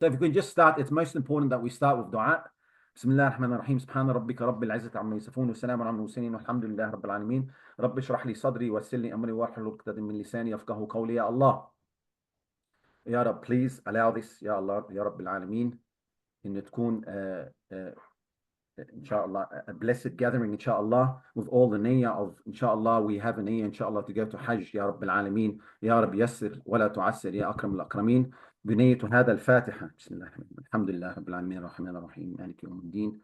So if we can just start, it's most important that we start with dua. بسم الله الرحمن الرحيم سبحان ربك رب العزة عما يصفون وسلام على المرسلين والحمد لله رب العالمين رب اشرح لي صدري ويسر لي أمري واحلل عقدة من لساني يفقهوا قولي يا الله. يا رب, please allow this يا الله يا رب العالمين إن تكون inshallah a blessed gathering inshallah with all the niyyah of inshallah we have a niyyah inshallah to go to Hajj يا رب العالمين يا رب يسر ولا تعسر يا أكرم الأكرمين بنية هذا الفاتحة بسم الله الرحمن الرحيم الحمد لله رب العالمين الرحمن الرحيم مالك يوم الدين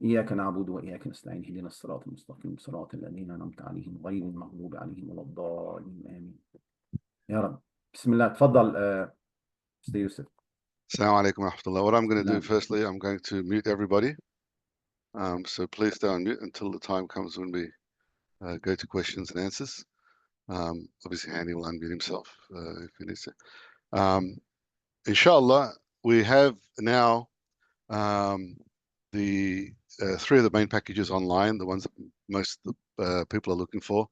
إياك نعبد وإياك نستعين اهدنا الصراط المستقيم صراط الذين أنعمت عليهم غير المغضوب عليهم ولا الضالين آمين يا رب بسم الله تفضل Mr. Yusuf. Assalamu alaikum wa rahmatullah. What I'm going to do firstly, I'm going to mute everybody. So please stay on mute until the time comes when we go to questions and answers. Obviously, Handy will unmute himself if he needs to. Inshallah, we have now the three of the main packages online, the ones that most people are looking for.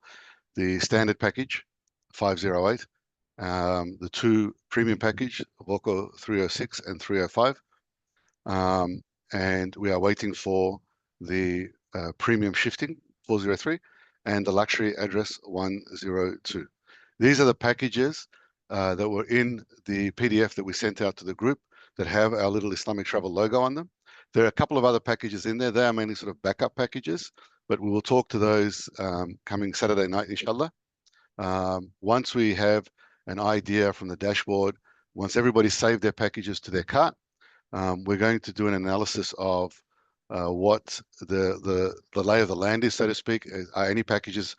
The standard package, 508. The two premium package, Voco 306 and 305. And we are waiting for the premium shifting 403 and the luxury address 102. These are the packages that were in the PDF that we sent out to the group that have our little Islamic travel logo on them. There are a couple of other packages in there. They are mainly sort of backup packages, but we will talk to those coming Saturday night, inshallah. Once we have an idea from the dashboard, once everybody saved their packages to their cart, we're going to do an analysis of what the lay of the land is, so to speak. Are any packages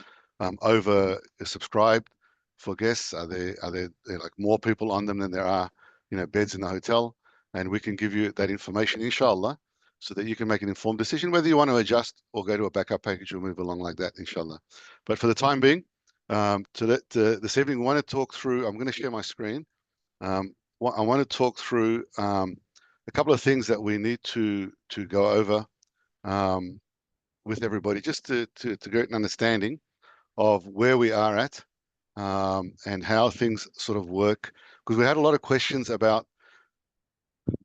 over subscribed for guests? Are there like more people on them than there are, beds in the hotel? And we can give you that information, inshallah, so that you can make an informed decision whether you want to adjust or go to a backup package or move along like that, inshallah. But for the time being, this evening, we want to talk through. I'm going to share my screen. I want to talk through a couple of things that we need to go over with everybody, just to get an understanding of where we are at and how things sort of work. Because we had a lot of questions about,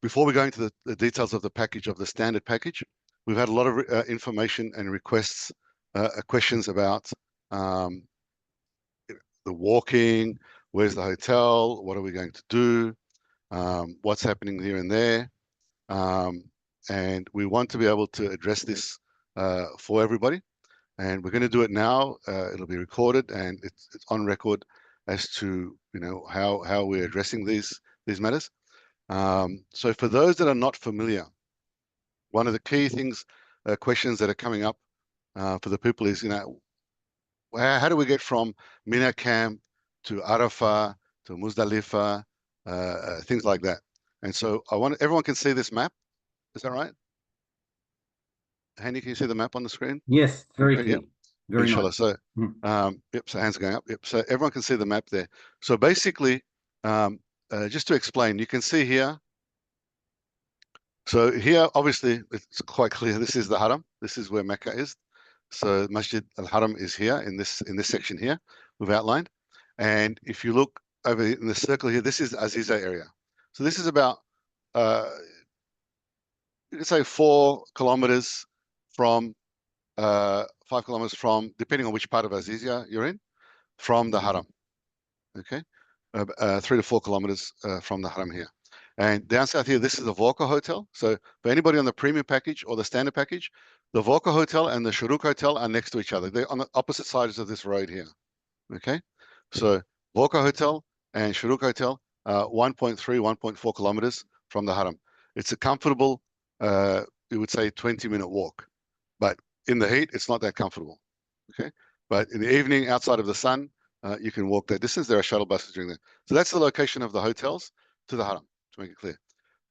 before we go into the details of the package, of the standard package, we've had a lot of information and requests, questions about the walking, where's the hotel, what are we going to do, what's happening here and there. And we want to be able to address this for everybody. And we're going to do it now. It'll be recorded and it's on record as to how we're addressing these matters. So for those that are not familiar, one of the key things, questions that are coming up for the people is, how do we get from Mina camp to Arafah to Muzdalifah, things like that. And so everyone can see this map. Is that right? Handy, can you see the map on the screen? Yes, very clear. Yep. Very inshallah. nice. So, yep. So hands are going up. Yep. So everyone can see the map there. So basically, just to explain, you can see here. So here, obviously, it's quite clear. This is the Haram. This is where Mecca is. So Masjid al-Haram is here in this section here we've outlined. And if you look over in the circle here, this is Aziza area. So this is about you could say 4 kilometers from 5 kilometers from, depending on which part of Azizia you're in, from the Haram. Okay, 3 to 4 kilometers from the Haram here. And down south here, this is the Volca Hotel. So for anybody on the premium package or the standard package, the Volca Hotel and the Shuruk Hotel are next to each other. They're on the opposite sides of this road here. Okay, so Volca Hotel and Shuruk Hotel, 1.3, 1.4 kilometers from the Haram. It's a comfortable, you would say, 20-minute walk. But in the heat, it's not that comfortable. Okay, but in the evening, outside of the sun, you can walk that distance. There are shuttle buses during that. So that's the location of the hotels to the Haram, to make it clear.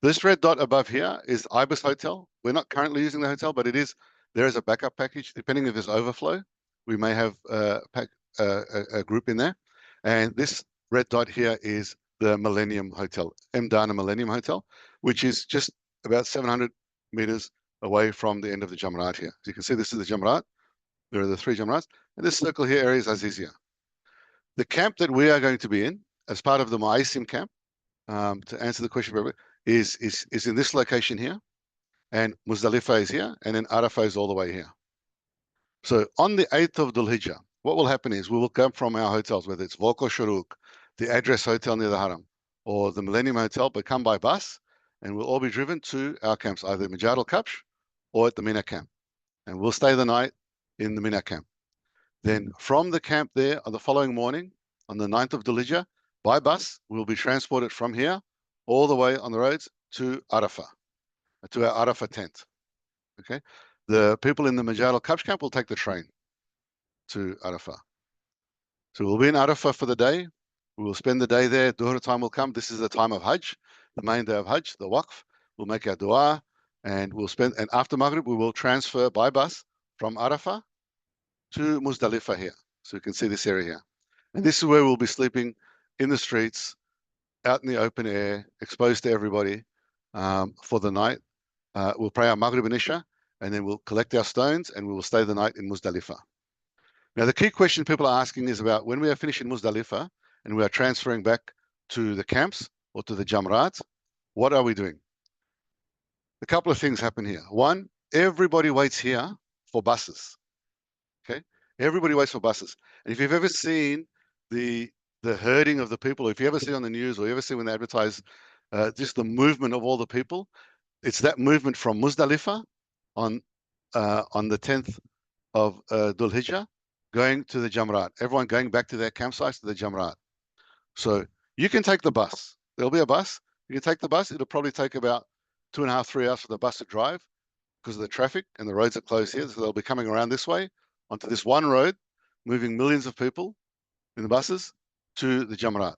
This red dot above here is Ibis Hotel. We're not currently using the hotel, but there is a backup package. Depending if there's overflow, we may have a group in there. And this red dot here is the Millennium Hotel, Mdana Millennium Hotel, which is just about 700 meters away from the end of the Jamrat here. So you can see this is the Jamrat. There are the 3 Jamrats. And this circle here is Azizia. The camp that we are going to be in, as part of the Mu'aisim camp, to answer the question, is in this location here, and Muzdalifah is here, and then Arafah is all the way here. So on the 8th of Dhul Hijjah, what will happen is we will come from our hotels, whether it's Volko Shuruk, the Address Hotel near the Haram, or the Millennium Hotel, but come by bus, and we'll all be driven to our camps, either Majad al-Kapsh or at the Mina camp. And we'll stay the night in the Mina camp. Then from the camp there on the following morning, on the 9th of Dhul Hijjah, by bus, we'll be transported from here all the way on the roads to Arafah, to our Arafah tent. Okay, the people in the Majad al-Kapsh camp will take the train to Arafah. So we'll be in Arafah for the day. We will spend the day there. Dhuhr time will come. This is the time of Hajj, the main day of Hajj, the Waqf. We'll make our dua, and we'll spend. And after Maghrib, we will transfer by bus from Arafah to Muzdalifah here. So you can see this area here. And this is where we'll be sleeping in the streets, out in the open air, exposed to everybody for the night. We'll pray our Maghrib and Isha, and then we'll collect our stones, and we will stay the night in Muzdalifah. Now, the key question people are asking is about when we are finished in Muzdalifah and we are transferring back to the camps or to the Jamrat, what are we doing? A couple of things happen here. One, everybody waits here for buses. Okay, everybody waits for buses. And if you've ever seen the herding of the people, or if you ever see on the news, or you ever see when they advertise just the movement of all the people, it's that movement from Muzdalifah on the 10th of Dhul Hijjah going to the Jamrat. Everyone going back to their campsites to the Jamrat. So you can take the bus. There'll be a bus. You can take the bus. It'll probably take about 2.5, 3 hours for the bus to drive because of the traffic and the roads are closed here. So they'll be coming around this way onto this one road, moving millions of people in the buses to the Jamrat.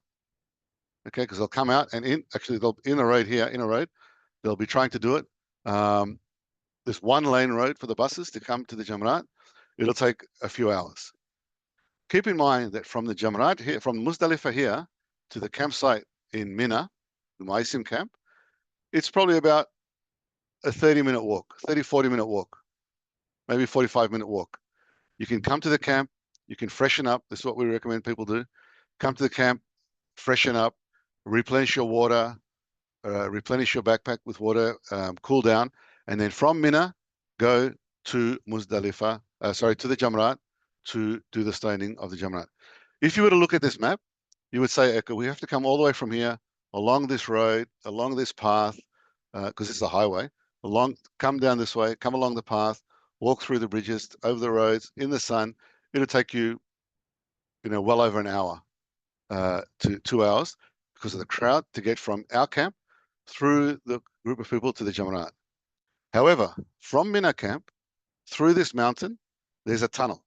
Okay, because they'll come out and they'll in a road here, in a road, they'll be trying to do it. This one lane road for the buses to come to the Jamrat, it'll take a few hours. Keep in mind that from the Jamrat here, from Muzdalifah here to the campsite in Mina, the Maisim camp, it's probably about a 30-minute walk, 40-minute walk, maybe 45-minute walk. You can come to the camp, you can freshen up. This is what we recommend people do. Come to the camp, freshen up, replenish your water, replenish your backpack with water, cool down, and then from Mina, go to Muzdalifah, to the Jamrat to do the stoning of the Jamrat. If you were to look at this map, you would say, okay, we have to come all the way from here, along this road, along this path, because it's a highway, come down this way, come along the path, walk through the bridges, over the roads, in the sun. It'll take you, well over an hour to 2 hours because of the crowd to get from our camp through the group of people to the Jamrat. However, from Mina camp, through this mountain, there's a tunnel.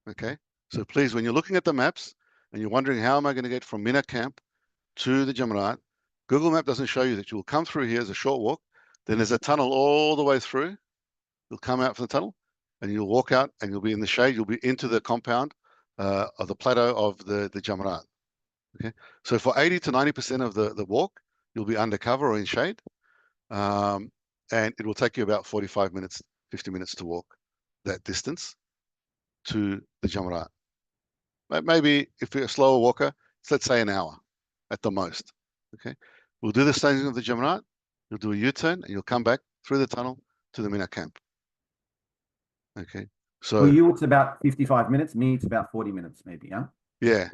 Okay, so please, when you're looking at the maps and you're wondering how am I going to get from Mina camp to the Jamrat, Google Map doesn't show you that. You'll come through here as a short walk, then there's a tunnel all the way through. You'll come out from the tunnel and you'll walk out and you'll be in the shade. You'll be into the compound of the plateau of the Jamrat. Okay, so for 80 to 90% of the walk, you'll be under cover or in shade. And it will take you about 45 minutes, 50 minutes to walk that distance to the Jamrat. Maybe if you're a slower walker, let's say an hour at the most. Okay, we'll do the staging of the Jamrat, you'll do a U-turn, and you'll come back through the tunnel to the Mina camp. Okay, so For you, it's about 55 minutes. Me, it's about 40 minutes, maybe. Huh? Yeah.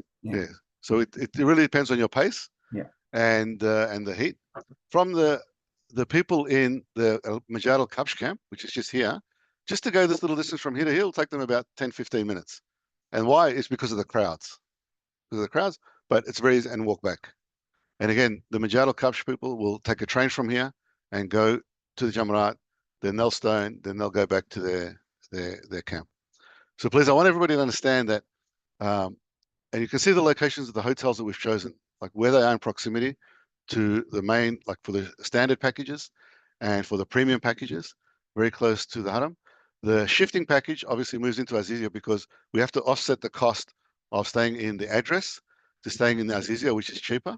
So it really depends on your pace. Yeah. And the heat. From the people in the Majad al-Kapsh camp, which is just here, just to go this little distance from here to here, it'll take them about 10, 15 minutes. And why? It's because of the crowds. But it's very easy and walk back. And again, the Majad al-Kapsh people will take a train from here and go to the Jamrat, then they'll stone, then they'll go back to their camp. So please, I want everybody to understand that, and you can see the locations of the hotels that we've chosen, like where they are in proximity to the main, like for the standard packages and for the premium packages, very close to the Haram. The shifting package obviously moves into Azizia because we have to offset the cost of staying in the address to staying in the Azizia, which is cheaper.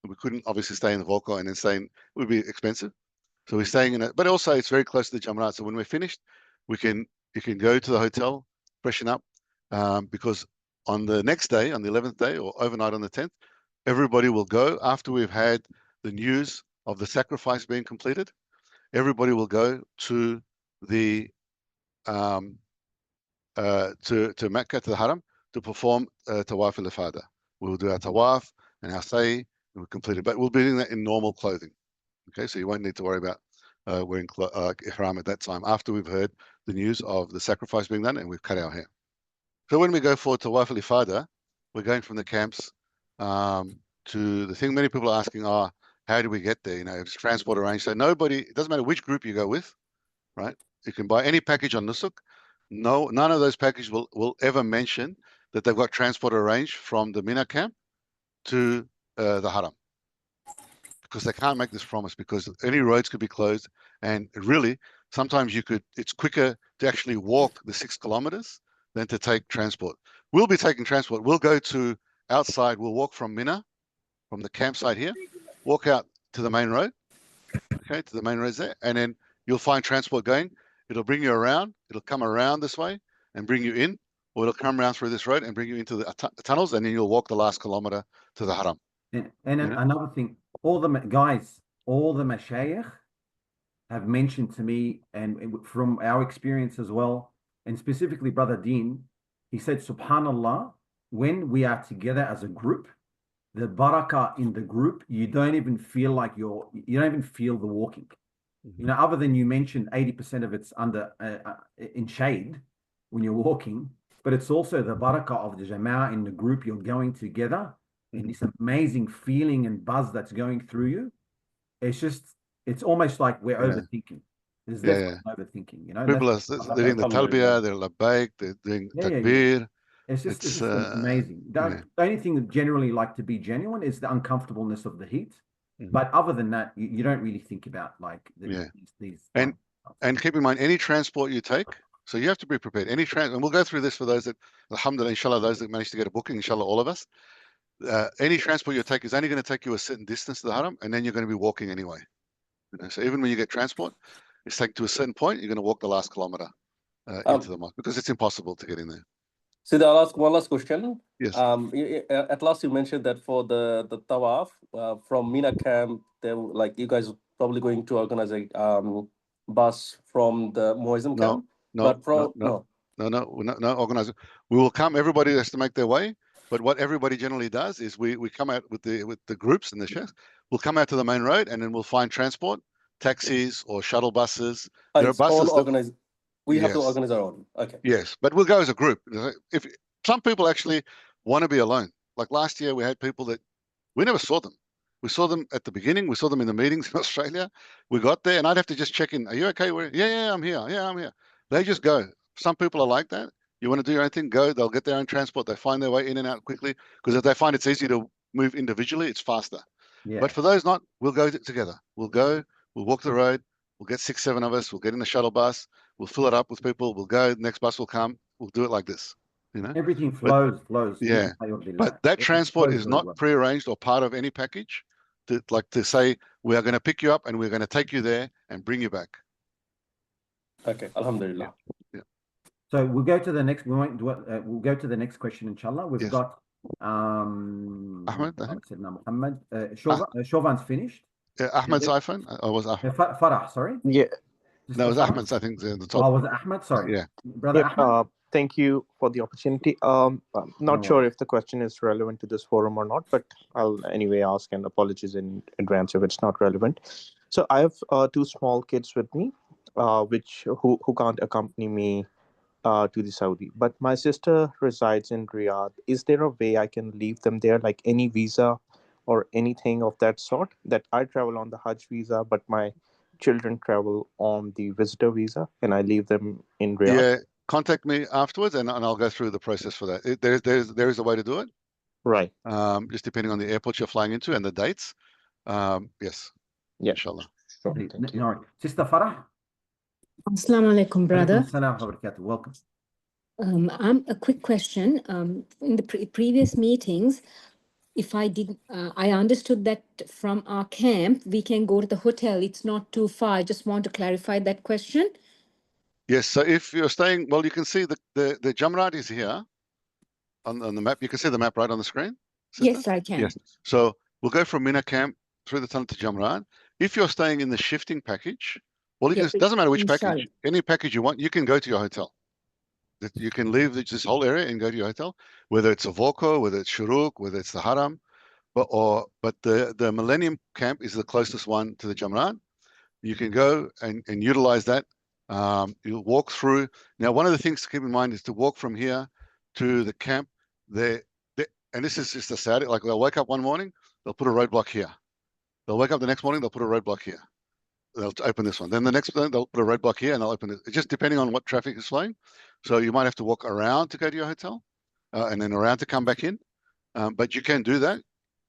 We couldn't obviously stay in the Volko and then it would be expensive. So we're staying in it, but also it's very close to the Jamrat. So when we're finished, you can go to the hotel, freshen up, because on the next day, on the 11th day or overnight on the 10th, everybody will go after we've had the news of the sacrifice being completed, everybody will go to the to Mecca, to the Haram, to perform Tawaf al-Ifada. We'll do our Tawaf and our Sa'i, and we'll complete it. But we'll be doing that in normal clothing. Okay, so you won't need to worry about wearing ihram at that time after we've heard the news of the sacrifice being done and we've cut our hair. So when we go for Tawaf al-Ifada, we're going from the camps to the thing many people are asking, how do we get there? You know, it's transport arranged. So nobody, it doesn't matter which group you go with, right? You can buy any package on Nusuk. No, none of those packages will ever mention that they've got transport arranged from the Mina camp to the Haram, because they can't make this promise, because any roads could be closed, and really sometimes it's quicker to actually walk the 6 kilometers than to take transport. We'll be taking transport. We'll go to outside. We'll walk from Mina, from the campsite here, walk out to the main road, okay, to the main roads there, and then you'll find transport going. It'll bring you around. It'll come around this way and bring you in, or it'll come around through this road and bring you into the tunnels, and then you'll walk the last kilometer to the Haram. And another thing, all the mashayikh have mentioned to me, and from our experience as well, and specifically Brother Dean, he said, subhanallah, when we are together as a group, the barakah in the group, you don't even feel like you don't even feel the walking. You know, other than you mentioned 80% of it's under in shade when you're walking, but it's also the barakah of the jama'ah in the group you're going together, and this amazing feeling and buzz that's going through you. It's almost like we're overthinking. There's definitely overthinking, you know. People are doing the talbiyah, they're labbaik, they're doing takbir. It's just amazing. The only thing that generally like to be genuine is the uncomfortableness of the heat. But other than that, you don't really think about like these. And keep in mind, any transport you take, so you have to be prepared. And we'll go through this for those that, alhamdulillah, inshallah, those that manage to get a booking, inshallah, all of us. Any transport you take is only going to take you a certain distance to the Haram, and then you're going to be walking anyway. You know, so even when you get transport, it's taken to a certain point, you're going to walk the last kilometer into the mosque, because it's impossible to get in there. So I'll ask one last question. Yes. At last you mentioned that for the Tawaf from Mina camp, like you guys are probably going to organize a bus from the Muazzam camp. No, organize. We will come. Everybody has to make their way. But what everybody generally does is we come out with the groups and the chefs. We'll come out to the main road, and then we'll find transport, taxis or shuttle buses. There are buses. We have to organize our own. Okay. Yes, but we'll go as a group. If some people actually want to be alone, like last year, we had people that we never saw them. We saw them at the beginning. We saw them in the meetings in Australia. We got there, and I'd have to just check in. Are you okay? Yeah, I'm here. Yeah, I'm here. They just go. Some people are like that. You want to do your own thing, go. They'll get their own transport. They find their way in and out quickly, because if they find it's easy to move individually, it's faster. Yeah. But for those not, we'll go together. We'll go. We'll walk the road. We'll get 6, 7 of us. We'll get in the shuttle bus. We'll fill it up with people. We'll go. The next bus will come. We'll do it like this. You know, everything flows. Yeah, but that transport is not prearranged or part of any package. To say we are going to pick you up and we're going to take you there and bring you back. Okay, alhamdulillah. Yeah. So we'll go to the next. We'll go to the next question, inshallah. We've got Ahmed. Muhammad. Shovan's finished. Yeah, Ahmed's iPhone. Or was Ahmed? Farah, sorry. Yeah. No, it was Ahmed's. I think the top. Oh, was it Ahmed? Sorry. Yeah. Brother Ahmed. Thank you for the opportunity. I'm not sure if the question is relevant to this forum or not, but I'll anyway ask, and apologies in advance if it's not relevant. So I have 2 small kids with me, who can't accompany me to the Saudi. But my sister resides in Riyadh. Is there a way I can leave them there, like any visa or anything of that sort? That I travel on the Hajj visa, but my children travel on the visitor visa, and I leave them in Riyadh. Yeah, contact me afterwards, and I'll go through the process for that. There is a way to do it. Right. Just depending on the airport you're flying into and the dates. Yes. Yeah. Inshallah. No, Sister Farah. Assalamu alaikum, brother. Welcome. A quick question. In the previous meetings, if I understood that from our camp, we can go to the hotel. It's not too far. I just want to clarify that question. Yes. So if you're staying, well, you can see the Jamrat is here on the map. You can see the map right on the screen, sister? Yes, I can. Yes. So we'll go from Mina camp through the tunnel to Jamrat. If you're staying in the shifting package, well, Yeah, it doesn't matter which inshallah. package, any package you want, you can go to your hotel. You can leave this whole area and go to your hotel, whether it's a Volko, whether it's Shuruk, whether it's the Haram, but the Millennium Camp is the closest one to the Jamrat. You can go and utilize that. You'll walk through. Now, one of the things to keep in mind is to walk from here to the camp. And this is just a Saudi, like they'll wake up one morning, they'll put a roadblock here. They'll wake up the next morning, they'll put a roadblock here. They'll open this one. Then the next one, they'll put a roadblock here and they'll open it. It's just depending on what traffic is flowing. So you might have to walk around to go to your hotel and then around to come back in. But you can do that.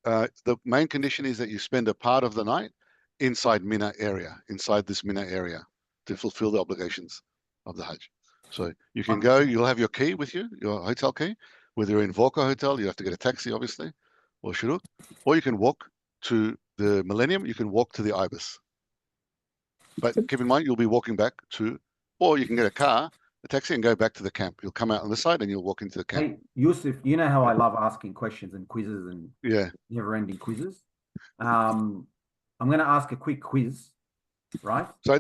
The main condition is that you spend a part of the night inside Mina area, inside this Mina area to fulfill the obligations of the Hajj. So you can go, you'll have your key with you, your hotel key. Whether you're in Volko Hotel, you have to get a taxi, obviously, or Shuruk, or you can walk to the Millennium, you can walk to the Ibis. But keep in mind, you'll be walking back to, or you can get a car, a taxi, and go back to the camp. You'll come out on this side and you'll walk into the camp. Hey, Yusuf, you know how I love asking questions and quizzes and never-ending quizzes. I'm going to ask a quick quiz, right? So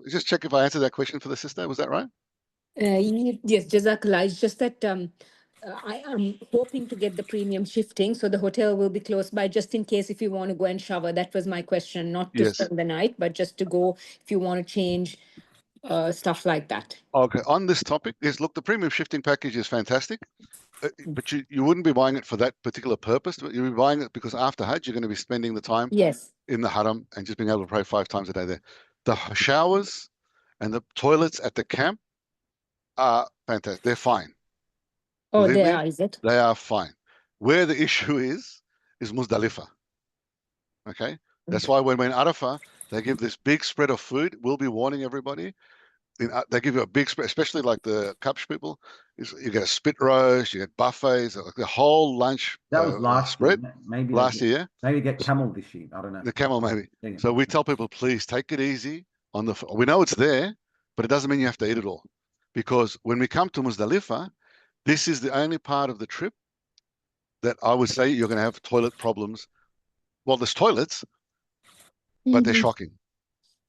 just check if I answered that question for the sister. Was that right? Yes, Jazakallah. It's just that I am hoping to get the premium shifting, so the hotel will be close by, just in case if you want to go and shower. That was my question, not to spend the night, but just to go if you want to change stuff like that. Okay, on this topic, look, the premium shifting package is fantastic, but you wouldn't be buying it for that particular purpose. But you'll be buying it because after Hajj, you're going to be spending the time in the Haram and just being able to pray 5 times a day there. The showers and the toilets at the camp are fantastic. They're fine. Oh, they are, is it? They are fine. Where the issue is Muzdalifah. Okay? That's why when we're in Arafah, they give this big spread of food. We'll be warning everybody. They give you a big spread, especially like the Kapsh people. You get a spit roast, you get buffets, like the whole lunch. That was last spread. year. Maybe last year. Maybe get camel this year. I don't know. The camel, maybe. Yeah. So we tell people, please take it easy on the. We know it's there, but it doesn't mean you have to eat it all, because when we come to Muzdalifah, this is the only part of the trip that I would say you're going to have toilet problems. Well, there's toilets, but they're shocking.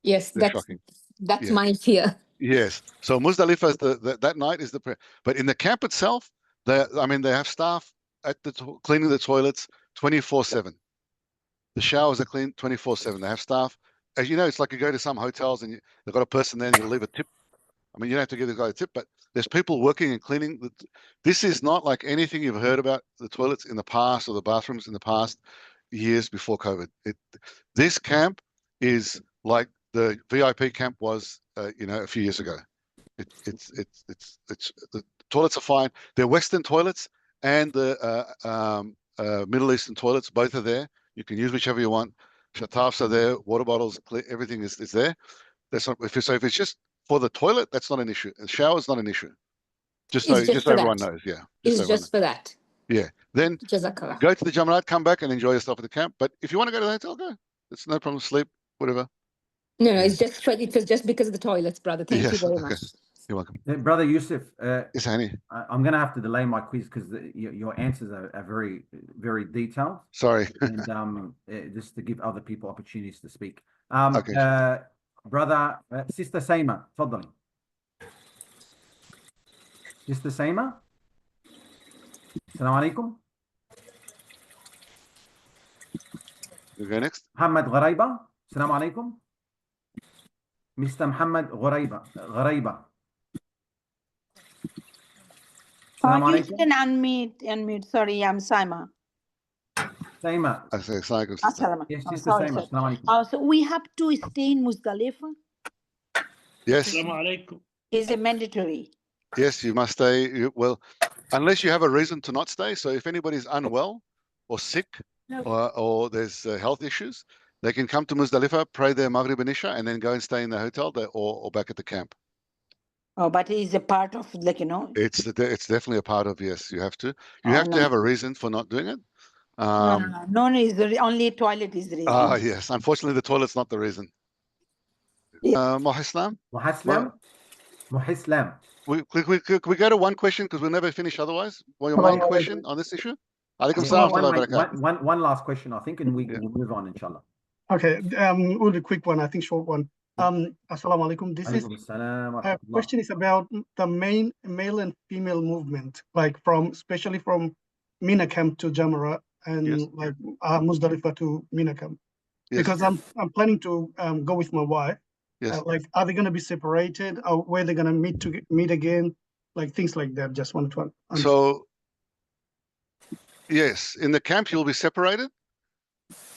Yes, they're shocking. That's my fear. Yes. So Muzdalifah is that night is the prayer. But in the camp itself, they have staff at cleaning the toilets 24/7. The showers are clean 24/7. They have staff. As you know, it's like you go to some hotels and they've got a person there and you leave a tip. I mean, you don't have to give the guy a tip, but there's people working and cleaning. This is not like anything you've heard about the toilets in the past or the bathrooms in the past years before COVID. This camp is like the VIP camp was, a few years ago. The toilets are fine. They're Western toilets and the Middle Eastern toilets. Both are there. You can use whichever you want. Shatafs are there. Water bottles, everything is there. That's not if it's just for the toilet, that's not an issue. The shower's not an issue. Just so everyone knows. Yeah. It's just for that. Yeah. Then Jazakallah. Go to the Jamarat, come back and enjoy yourself at the camp. But if you want to go to the hotel, go. It's no problem. Sleep, whatever. No, it was just because of the toilets, brother. Thank you very much. You're welcome. Brother Yusuf, yes, Hani. I'm going to have to delay my quiz because your answers are very, very detailed. Sorry. And just to give other people opportunities to speak. Okay. Brother, Sister Saima, تفضلي. Sister Saima. Assalamu alaikum. You go next. Muhammad Ghoraiba. Assalamu alaikum. Mr. Muhammad Ghoraiba. You can unmute. Sorry, I'm Saima. Saima. Yes, Sister Saima. So we have to stay in Muzdalifah? Yes. Is it mandatory? Yes, you must stay. Well, unless you have a reason to not stay. So if anybody's unwell or sick or there's health issues, they can come to Muzdalifah, pray their Maghrib and Isha, and then go and stay in the hotel or back at the camp. Oh, but it is a part of It's definitely a part of, yes, you have to. You have to have a reason for not doing it. No, only toilet is the reason. Yes. Unfortunately, the toilet's not the reason. Mohislam? Mohislam. We go to one question because we'll never finish otherwise? Well, your main question on this issue? One last question, I think, and we will move on, inshallah. Okay, only quick one, I think short one. Assalamu alaikum. This is question is about the main male and female movement, like especially from Mina camp to Jamara and like Muzdalifah to Mina camp. Because I'm planning to go with my wife. Like, are they going to be separated, or where they're going to meet again, like things like that? Just want to understand. So, yes, in the camp you'll be separated,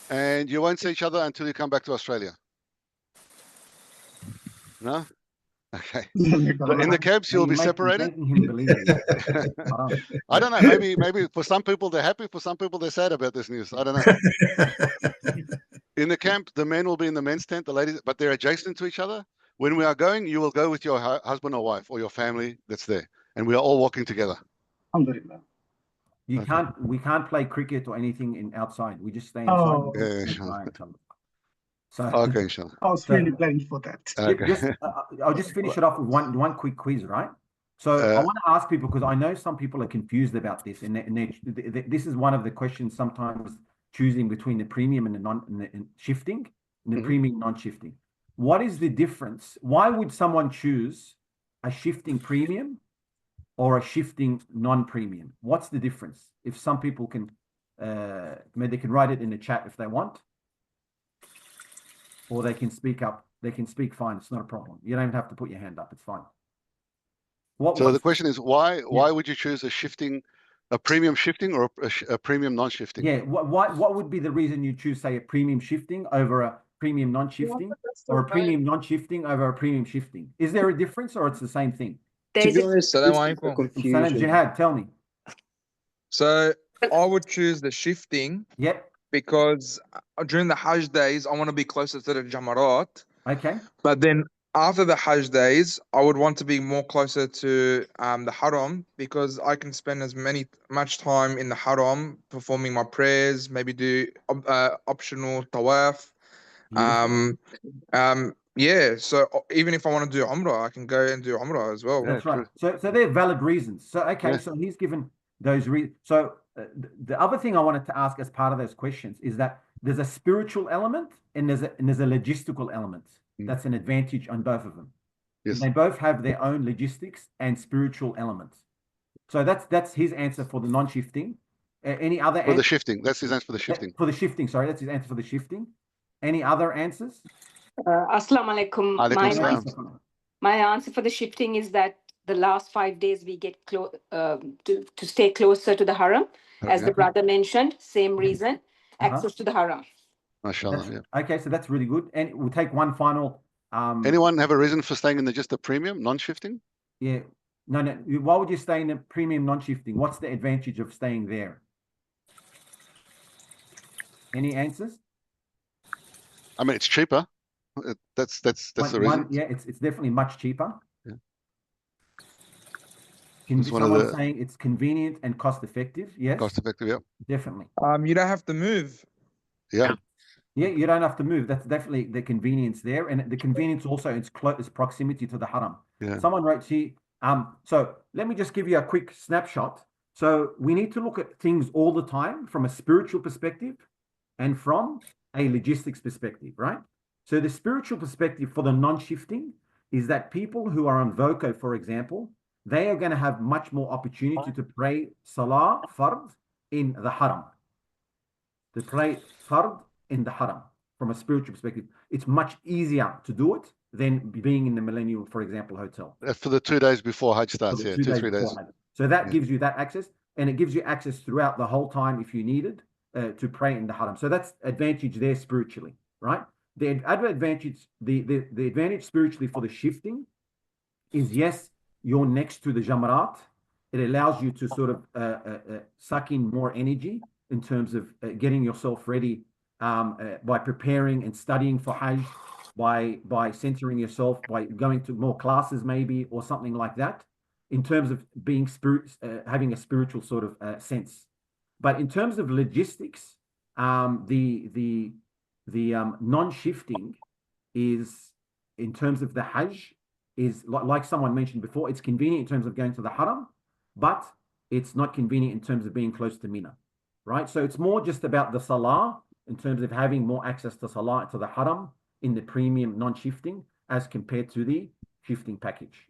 and you won't see each other until you come back to Australia. No? Okay. So in the camps you'll be separated. I don't know. Maybe for some people they're happy, for some people they're sad about this news. I don't know. In the camp, the men will be in the men's tent, the ladies, but they're adjacent to each other. When we are going, you will go with your husband or wife or your family that's there, and we are all walking together. Alhamdulillah. We can't play cricket or anything outside. We just stay inside. Oh, so okay, inshallah. I was really planning for that. Okay. I'll just finish it off with one quick quiz, right? So I want to ask people, because I know some people are confused about this, and this is one of the questions sometimes, choosing between the premium and the shifting, and the premium non-shifting. What is the difference? Why would someone choose a shifting premium or a shifting non-premium? What's the difference? If some people can, maybe they can write it in the chat if they want, or they can speak up. They can speak fine. It's not a problem. You don't even have to put your hand up. It's fine. So the question is, why would you choose a premium shifting or a premium non-shifting? Yeah. What would be the reason you choose, say, a premium shifting over a premium non-shifting, or a premium non-shifting over a premium shifting? Is there a difference, or it's the same thing? To be honest, Salam Jihad, tell me. So I would choose the shifting. Yep. Because during the Hajj days, I want to be closer to the Jamarat. Okay. But then after the Hajj days, I would want to be more closer to the Haram, because I can spend much time in the Haram performing my prayers, maybe do optional tawaf. Yeah, so even if I want to do Umrah, I can go and do Umrah as well. That's right. So they're valid reasons. So, okay, so he's given those reasons. So the other thing I wanted to ask as part of those questions is that there's a spiritual element and there's a logistical element. That's an advantage on both of them. Yes. They both have their own logistics and spiritual elements. So that's his answer for the non-shifting. Any other for the shifting? That's his answer for the shifting. For the shifting, sorry, that's his answer for the shifting. Any other answers? Assalamu alaikum. My answer for the shifting is that the last 5 days we get to stay closer to the Haram, as the brother mentioned. Same reason, access to the Haram. MashaAllah, yeah. Okay, so that's really good. And we'll take one final. Anyone have a reason for staying in just the premium non-shifting? Yeah, no. Why would you stay in the premium non-shifting? What's the advantage of staying there? Any answers? I mean, it's cheaper. That's the reason. Yeah, it's definitely much cheaper. Yeah. Can someone saying it's convenient and cost effective? Yes. Cost effective, yeah. Definitely. You don't have to move. Yeah. Yeah, you don't have to move. That's definitely the convenience there, and the convenience also is proximity to the Haram. Yeah. Someone wrote here. So let me just give you a quick snapshot. So we need to look at things all the time from a spiritual perspective and from a logistics perspective, right? So the spiritual perspective for the non-shifting is that people who are on VOCO, for example, they are going to have much more opportunity to pray Salah, Fard, in the Haram. To pray Fard in the Haram from a spiritual perspective. It's much easier to do it than being in the Millennium, for example, hotel. For the 2 days before Hajj starts, yeah, 2-3 days. So that gives you that access, and it gives you access throughout the whole time if you needed to pray in the Haram. So that's advantage there spiritually, right? The other advantage, the advantage spiritually for the shifting is, yes, you're next to the Jamarat. It allows you to sort of suck in more energy in terms of getting yourself ready by preparing and studying for Hajj, by centering yourself, by going to more classes maybe, or something like that, in terms of being having a spiritual sort of sense. But in terms of logistics, the non-shifting is, in terms of the Hajj, is like someone mentioned before, it's convenient in terms of going to the Haram, but it's not convenient in terms of being close to Mina, right? So it's more just about the Salah in terms of having more access to Salah, to the Haram in the premium non-shifting as compared to the shifting package.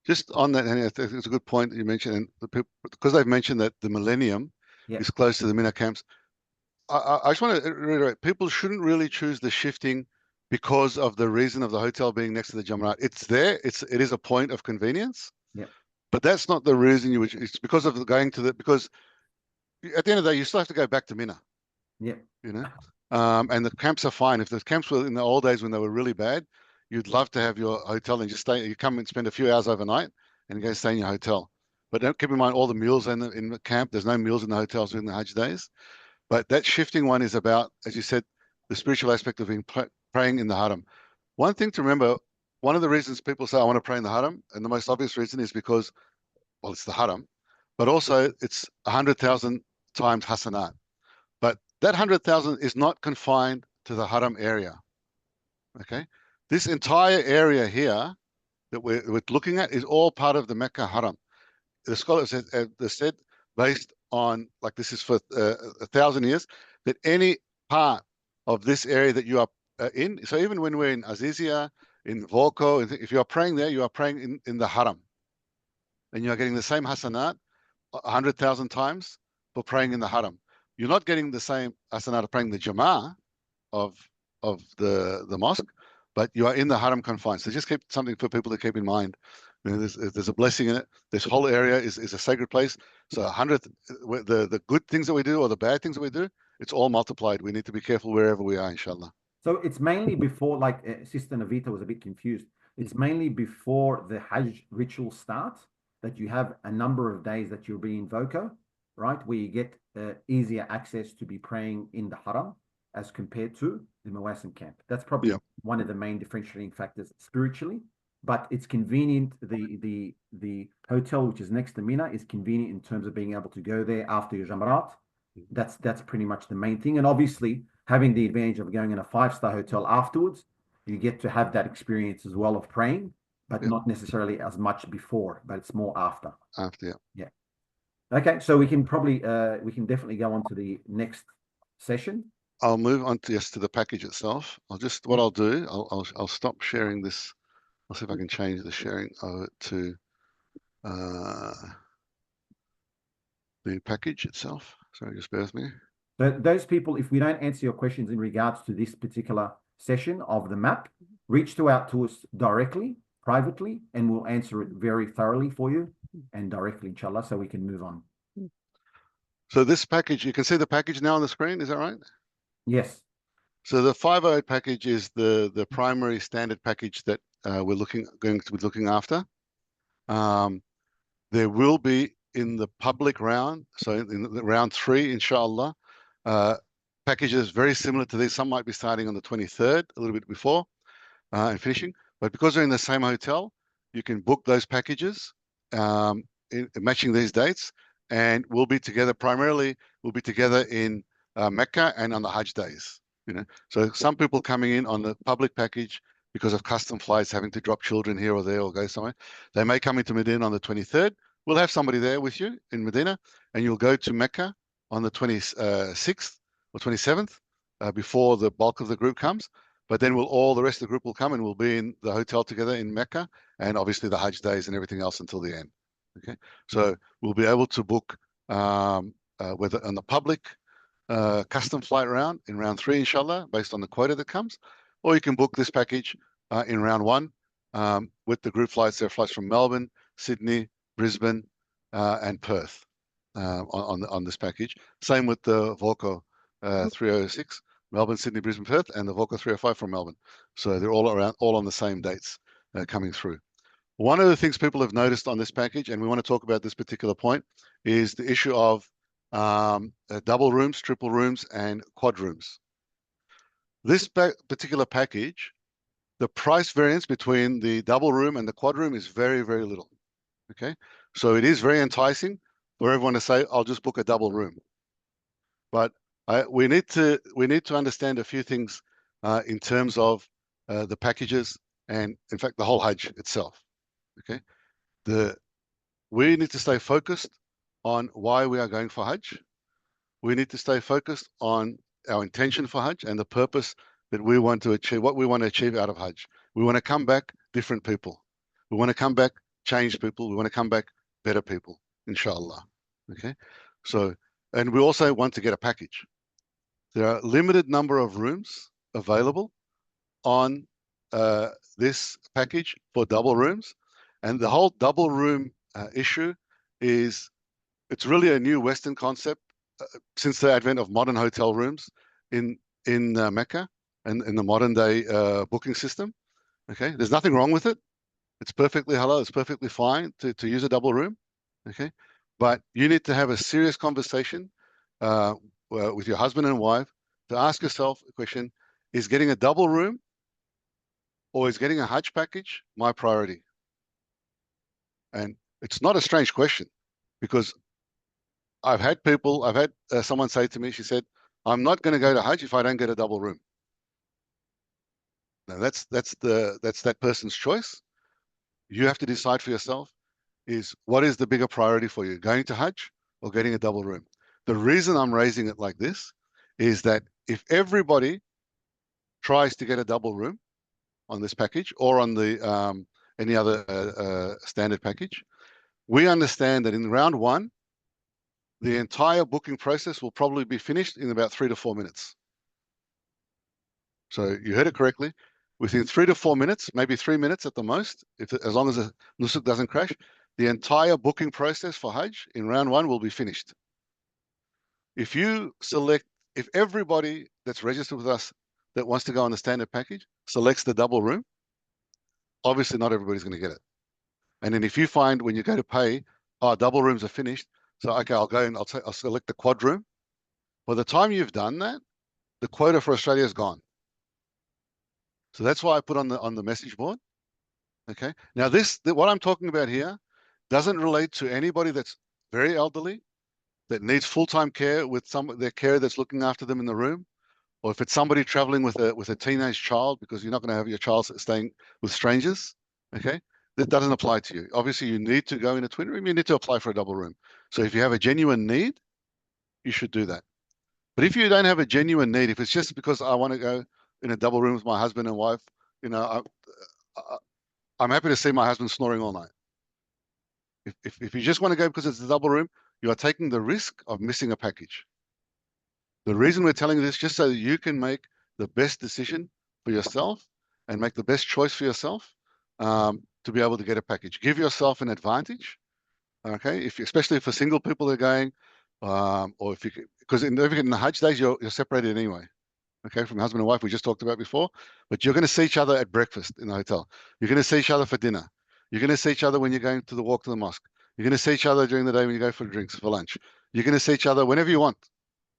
Just on that, and it's a good point that you mentioned, and the people, because they've mentioned that the Millennium is close to the Mina camps. I just want to reiterate, people shouldn't really choose the shifting because of the reason of the hotel being next to the Jamarat. It's there. It is a point of convenience. Yeah. But that's not the reason you would. It's because of going to the, because at the end of the day, you still have to go back to Mina. Yeah. You know, and the camps are fine. If the camps were in the old days when they were really bad, you'd love to have your hotel and just stay. You come and spend a few hours overnight and go stay in your hotel. But don't keep in mind all the meals in the camp. There's no meals in the hotels during the Hajj days. But that shifting one is about, as you said, the spiritual aspect of being praying in the Haram. One thing to remember, one of the reasons people say, I want to pray in the Haram, and the most obvious reason is because, well, it's the Haram, but also it's 100,000 times Hasanat. But that 100,000 is not confined to the Haram area. Okay? This entire area here that we're looking at is all part of the Mecca Haram. The scholars have said, based on, like this is for 1,000 years, that any part of this area that you are in, so even when we're in Azizia, in Volko, if you are praying there, you are praying in the Haram. And you are getting the same Hasanat 100,000 times for praying in the Haram. You're not getting the same Hasanat of praying the Jama'ah of the mosque, but you are in the Haram confines. So just keep something for people to keep in mind. You know, there's a blessing in it. This whole area is a sacred place. So the good things that we do or the bad things that we do, it's all multiplied. We need to be careful wherever we are, inshallah. So it's mainly before, like Sister Navita was a bit confused. It's mainly before the Hajj ritual starts that you have a number of days that you'll be in Voco, right? Where you get easier access to be praying in the Haram as compared to the Mawasim camp. That's probably one of the main differentiating factors spiritually, but it's convenient. The hotel, which is next to Mina, is convenient in terms of being able to go there after your Jamarat. That's pretty much the main thing. And obviously having the advantage of going in a 5-star hotel afterwards, you get to have that experience as well of praying, but not necessarily as much before, but it's more after. After, yeah. Okay, so we can probably we can definitely go on to the next session. I'll move on to the package itself. What I'll do, I'll stop sharing this. I'll see if I can change the sharing of it to the package itself. Sorry, just bear with me. So those people, if we don't answer your questions in regards to this particular session of the map, reach out to us directly, privately, and we'll answer it very thoroughly for you and directly, inshallah, so we can move on. So this package, you can see the package now on the screen, is that right? Yes. So the 508 package is the primary standard package that we're going to be looking after. There will be in the public round, so in the round 3, inshallah, packages very similar to these. Some might be starting on the 23rd, a little bit before, and finishing. But because they're in the same hotel, you can book those packages matching these dates, and we'll be together. Primarily, we'll be together in Mecca and on the Hajj days. You know, so some people coming in on the public package because of custom flights, having to drop children here or there or go somewhere, they may come into Medina on the 23rd. We'll have somebody there with you in Medina, and you'll go to Mecca on the 26th or 27th before the bulk of the group comes. But then the rest of the group will come and we'll be in the hotel together in Mecca, and obviously the Hajj days and everything else until the end. Okay, so we'll be able to book whether on the public custom flight round in round 3, inshallah, based on the quota that comes, or you can book this package in round 1 with the group flights. There are flights from Melbourne, Sydney, Brisbane, and Perth on this package. Same with the Volco 306, Melbourne, Sydney, Brisbane, Perth, and the Volco 305 from Melbourne. So they're all on the same dates coming through. One of the things people have noticed on this package, and we want to talk about this particular point, is the issue of double rooms, triple rooms, and quad rooms. This particular package, the price variance between the double room and the quad room is very, very little. Okay, so it is very enticing for everyone to say, "I'll just book a double room." But we need to understand a few things in terms of the packages and, in fact, the whole Hajj itself. Okay, we need to stay focused on why we are going for Hajj. We need to stay focused on our intention for Hajj and the purpose that we want to achieve, what we want to achieve out of Hajj. We want to come back different people. We want to come back changed people. We want to come back better people, inshallah. Okay. So, and we also want to get a package. There are a limited number of rooms available on this package for double rooms. And the whole double room issue is, it's really a new Western concept since the advent of modern hotel rooms in Mecca and in the modern day booking system. Okay, there's nothing wrong with it. It's perfectly halal. It's perfectly fine to use a double room. Okay, but you need to have a serious conversation with your husband and wife to ask yourself a question: is getting a double room or is getting a Hajj package my priority? And it's not a strange question, because I've had someone say to me, she said, I'm not going to go to Hajj if I don't get a double room. Now that's that person's choice. You have to decide for yourself, is what is the bigger priority for you, going to Hajj or getting a double room? The reason I'm raising it like this is that if everybody tries to get a double room on this package or on the any other standard package, we understand that in round one, the entire booking process will probably be finished in about 3 to 4 minutes. So you heard it correctly. Within 3 to 4 minutes, maybe 3 minutes at the most, as long as the nusuk doesn't crash, the entire booking process for Hajj in round one will be finished. If everybody that's registered with us that wants to go on the standard package selects the double room, obviously not everybody's going to get it. And then if you find when you go to pay, double rooms are finished, so okay, I'll go and I'll select the quad room. By the time you've done that, the quota for Australia is gone. So that's why I put on the message board. Okay. Now what I'm talking about here doesn't relate to anybody that's very elderly, that needs full-time care with their carer that's looking after them in the room, or if it's somebody traveling with a teenage child, because you're not going to have your child staying with strangers. Okay. That doesn't apply to you. Obviously, you need to go in a twin room. You need to apply for a double room. So if you have a genuine need, you should do that. But if you don't have a genuine need, if it's just because I want to go in a double room with my husband and wife, I'm happy to see my husband snoring all night. If you just want to go because it's a double room, you are taking the risk of missing a package. The reason we're telling you this, just so that you can make the best decision for yourself and make the best choice for yourself to be able to get a package. Give yourself an advantage, okay? Especially for single people that are going, or if you, because in the Hajj days you're separated anyway, okay, from husband and wife. We just talked about before, but you're going to see each other at breakfast in the hotel. You're going to see each other for dinner. You're going to see each other when you're going to the walk to the mosque. You're going to see each other during the day when you go for drinks, for lunch. You're going to see each other whenever you want,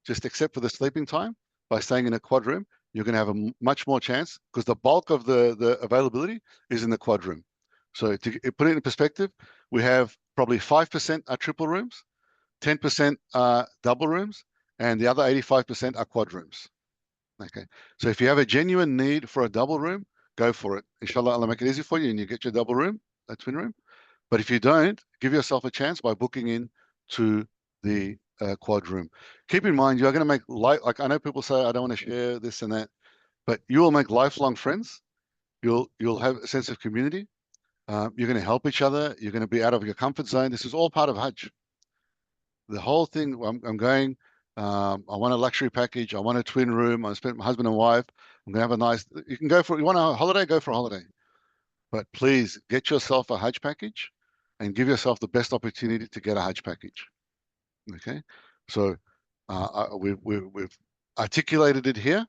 just except for the sleeping time. By staying in a quad room, you're going to have a much more chance, because the bulk of the availability is in the quad room. So to put it in perspective, we have probably 5% are triple rooms, 10% are double rooms, and the other 85% are quad rooms. Okay, so if you have a genuine need for a double room, go for it. Inshallah, Allah make it easy for you and you get your double room, a twin room. But if you don't, give yourself a chance by booking in to the quad room. Keep in mind, you're going to make like I know people say, I don't want to share this and that, but you will make lifelong friends. You'll have a sense of community. You're going to help each other. You're going to be out of your comfort zone. This is all part of Hajj. The whole thing, I'm going, I want a luxury package. I want a twin room. I spent my husband and wife. I'm going to have a nice, you want a holiday, go for a holiday. But please get yourself a Hajj package and give yourself the best opportunity to get a Hajj package. Okay. So we've articulated it here.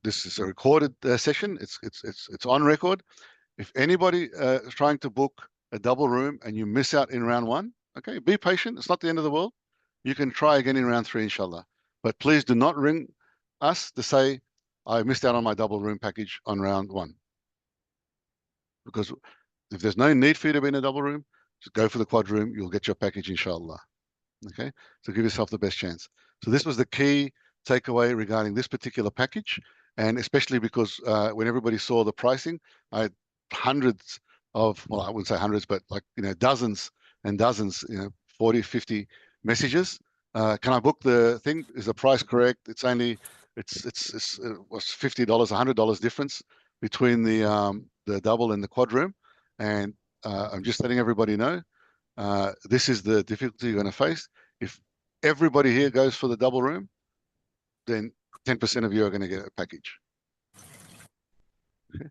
This is a recorded session. It's on record. If anybody is trying to book a double room and you miss out in round one, okay, be patient. It's not the end of the world. You can try again in round 3, inshallah. But please do not ring us to say, I missed out on my double room package on round 1. Because if there's no need for you to be in a double room, just go for the quad room. You'll get your package, inshallah. Okay, so give yourself the best chance. So this was the key takeaway regarding this particular package. And especially because when everybody saw the pricing, I had hundreds of, well, I wouldn't say hundreds, but like, dozens and dozens, 40, 50 messages can I book the thing? Is the price correct? It's only it was $50, $100 difference between the double and the quad room, and I'm just letting everybody know this is the difficulty you're going to face. If everybody here goes for the double room, then 10% of you are going to get a package. Okay.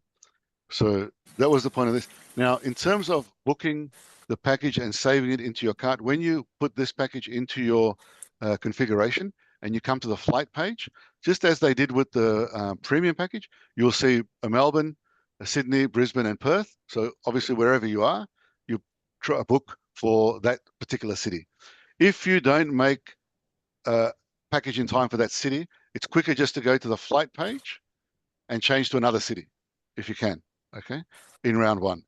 So that was the point of this. Now, in terms of booking the package and saving it into your cart, when you put this package into your configuration and you come to the flight page, just as they did with the premium package, you'll see a Melbourne, a Sydney, Brisbane, and Perth. So obviously, wherever you are, you try a book for that particular city. If you don't make a package in time for that city, it's quicker just to go to the flight page and change to another city, if you can, okay, in round one.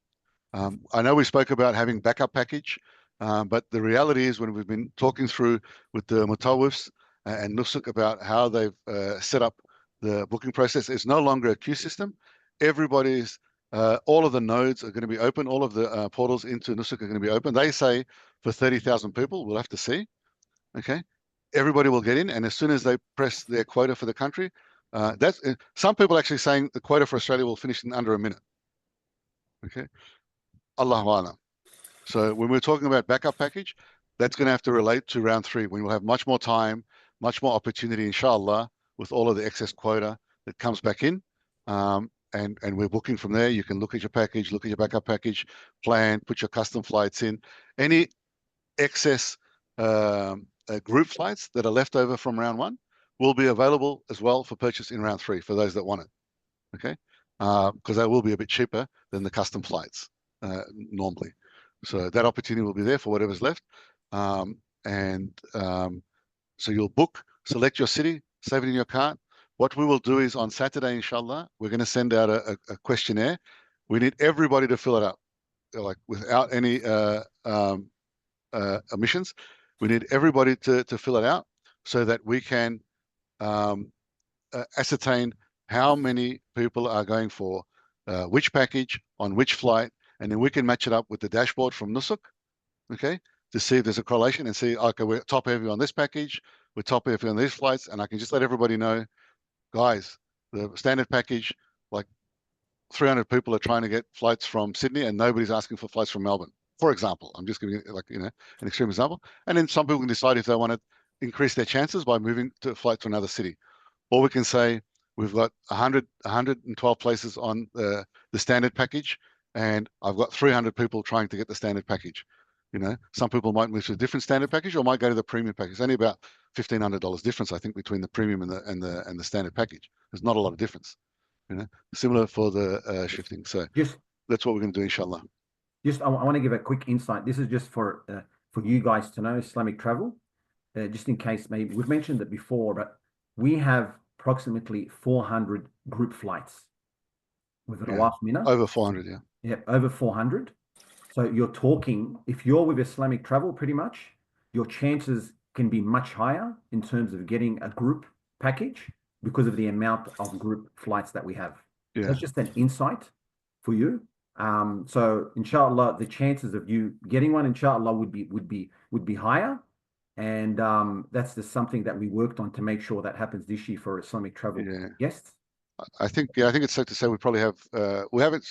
I know we spoke about having backup package, but the reality is when we've been talking through with the Mutawifs and Nusuk about how they've set up the booking process, it's no longer a queue system. Everybody's, all of the nodes are going to be open. All of the portals into Nusuk are going to be open. They say for 30,000 people, we'll have to see, okay? Everybody will get in, and as soon as they press their quota for the country, that's some people actually saying the quota for Australia will finish in under a minute. Okay, Allahu Alam. So when we're talking about backup package, that's going to have to relate to round 3 when we'll have much more time, much more opportunity, inshallah, with all of the excess quota that comes back in. And we're booking from there. You can look at your package, look at your backup package, plan, put your custom flights in. Any excess group flights that are left over from round 1 will be available as well for purchase in round 3 for those that want it. Okay, because they will be a bit cheaper than the custom flights normally. So that opportunity will be there for whatever's left. So you'll book, select your city, save it in your cart. What we will do is on Saturday, inshallah, we're going to send out a questionnaire. We need everybody to fill it up, like without any omissions. We need everybody to fill it out so that we can ascertain how many people are going for which package on which flight, and then we can match it up with the dashboard from Nusuk, okay, to see if there's a correlation and see, okay, we're top heavy on this package, we're top heavy on these flights, and I can just let everybody know, guys, the standard package, like 300 people are trying to get flights from Sydney and nobody's asking for flights from Melbourne, for example. I'm just giving like, you know, an extreme example. And then some people can decide if they want to increase their chances by moving to a flight to another city. Or we can say we've got 112 places on the standard package, and I've got 300 people trying to get the standard package. You know, some people might move to a different standard package or might go to the premium package. It's only about $1,500 difference, I think, between the premium and the standard package. There's not a lot of difference. You know, similar for the shifting. So that's what we're going to do, inshallah. I want to give a quick insight. This is just for you guys to know Islamic travel, just in case maybe we've mentioned it before, but we have approximately 400 group flights with Rawaf Mina. Over 400, yeah. Yeah, over 400. So you're talking, if you're with Islamic travel, pretty much, your chances can be much higher in terms of getting a group package because of the amount of group flights that we have. Yeah. That's just an insight for you. So inshallah, the chances of you getting one, inshallah, would be higher. And that's just something that we worked on to make sure that happens this year for Islamic travel guests. I think it's safe to say we probably have we haven't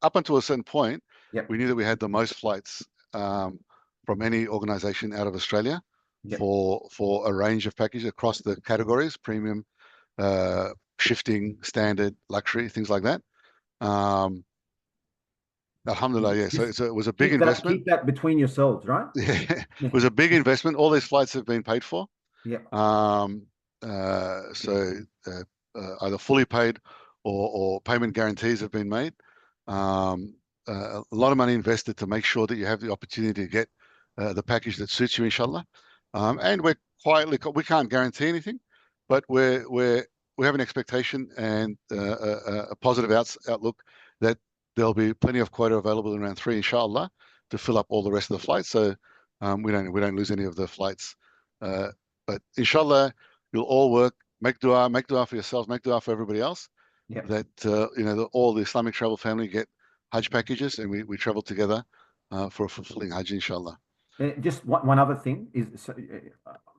up until a certain point. Yep. We knew that we had the most flights from any organization out of Australia for a range of packages across the categories: premium, shifting, standard, luxury, things like that. Alhamdulillah, yeah. So it was a big investment. Keep that between yourselves, right? Yeah, it was a big investment. All these flights have been paid for. Yeah. Either fully paid or payment guarantees have been made. A lot of money invested to make sure that you have the opportunity to get the package that suits you, inshallah. And we're quietly, we can't guarantee anything, but we have an expectation and a positive outlook that there'll be plenty of quota available in round 3, inshallah, to fill up all the rest of the flights. So we don't lose any of the flights. But inshallah, you'll all work. Make dua for yourselves, make dua for everybody else. Yep. That all the Islamic travel family get Hajj packages, and we travel together for a fulfilling Hajj, inshallah. Just one other thing is,